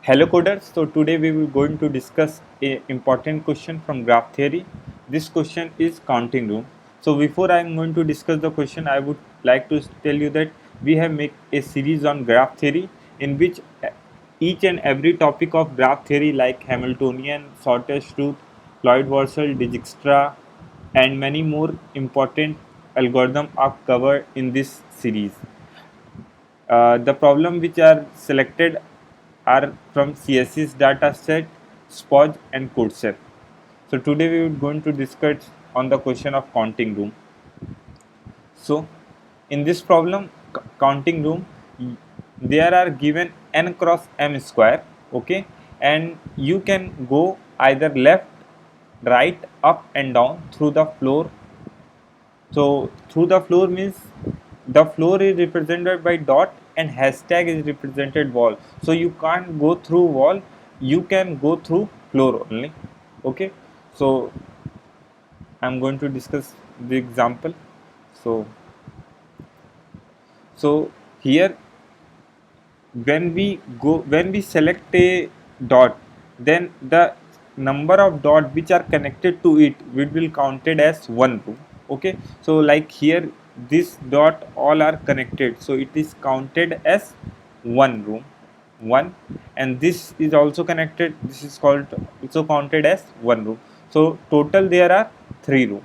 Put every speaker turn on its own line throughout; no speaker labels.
Hello coders, so today we will going to discuss a important question from graph theory. This question is counting room. So before I am going to discuss the question, I would like to tell you that we have made a series on graph theory in which each and every topic of graph theory like Hamiltonian, shortest route, Lloyd-Warshall, Dijkstra and many more important algorithms are covered in this series. The problem which are selected are from CSS dataset, SPOJ and CodeSet. So today we are going to discuss on the question of counting room. So in this problem, counting room, there are given n cross m square, okay, and you can go either left, right, up and down through the floor. So through the floor means the floor is represented by dot and hashtag is represented wall. So you can't go through wall, you can go through floor only. Okay. So I'm going to discuss the example. So here when we select a dot, then the number of dot which are connected to it will counted as one row. Okay, so like here this dot all are connected, so it is counted as one room, one, and this is also connected, this is called also counted as one room. So total there are three room.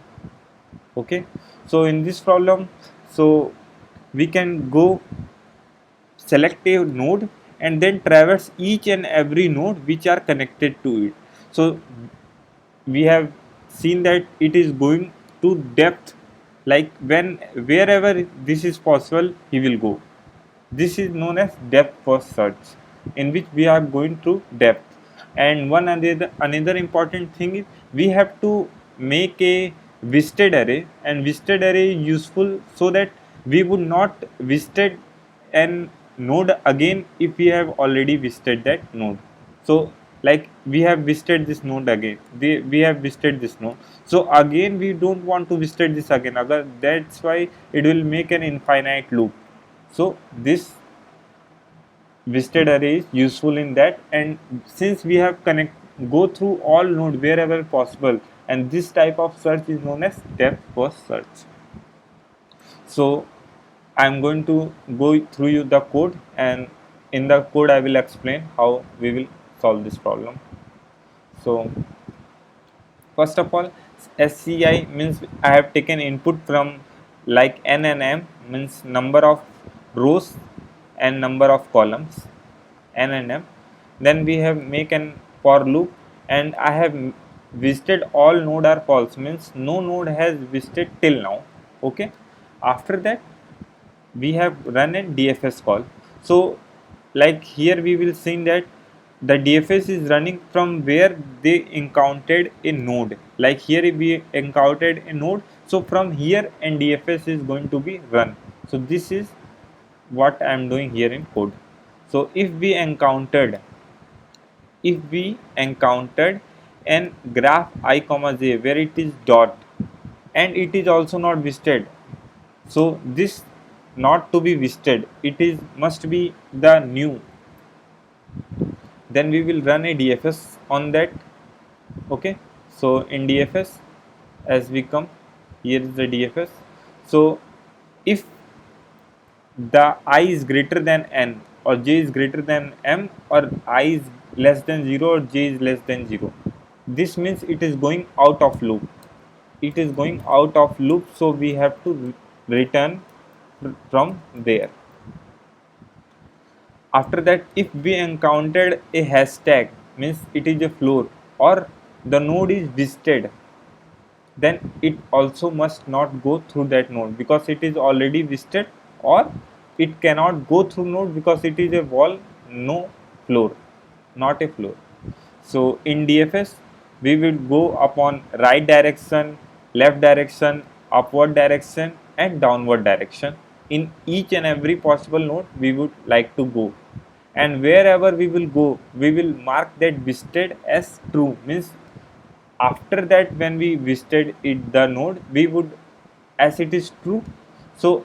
Okay, so in this problem, so we can go select a node and then traverse each and every node which are connected to it. So we have seen that it is going to depth, like wherever this is possible he will go. This is known as depth first search, in which we are going through depth. And one another important thing is we have to make a visited array, and visited array is useful so that we would not visited an node again if we have already visited that node. So like we have visited this node again, we have visited this node, so again we don't want to visit this again, that's why it will make an infinite loop. So this visited array is useful in that, and since we have go through all node wherever possible, and this type of search is known as depth first search. So I am going to go through you the code, and in the code I will explain how we will solve this problem. So first of all, SCI means I have taken input from like n and m, means number of rows and number of columns, n and m. Then we have make an for loop, and I have visited all node are false, means no node has visited till now. Okay, after that we have run a DFS call. So like here we will see that the DFS is running from where they encountered a node. Like here we encountered a node, so from here and DFS is going to be run. So this is what I am doing here in code. So if we encountered an graph I comma j where it is dot and it is also not visited, so this not to be visited, it is must be the new. Then we will run a DFS on that. Okay, so in DFS, as we come, here is the DFS. So if the I is greater than n or j is greater than m, or I is less than 0 or j is less than 0, this means it is going out of loop. It is going out of loop, so we have to return from there. After that, if we encountered a hashtag, means it is a floor or the node is visited, then it also must not go through that node because it is already visited, or it cannot go through node because it is a wall, no floor, not a floor. So in DFS we will go upon right direction, left direction, upward direction and downward direction. In each and every possible node we would like to go, and wherever we will go we will mark that visited as true, means after that when we visited it the node we would, as it is true, so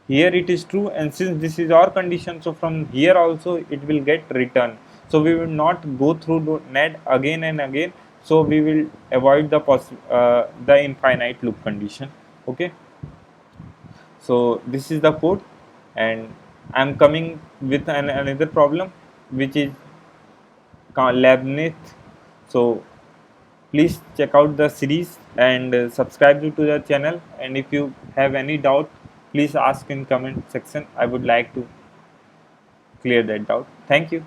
here it is true, and since this is our condition, so from here also it will get returned. so we will not go through net again and again, so we will avoid the infinite loop condition. Okay, so this is the code, and I'm coming with another problem which is Leibniz. So please check out the series and subscribe to the channel, and if you have any doubt, please ask in comment section. I would like to clear that doubt. Thank you.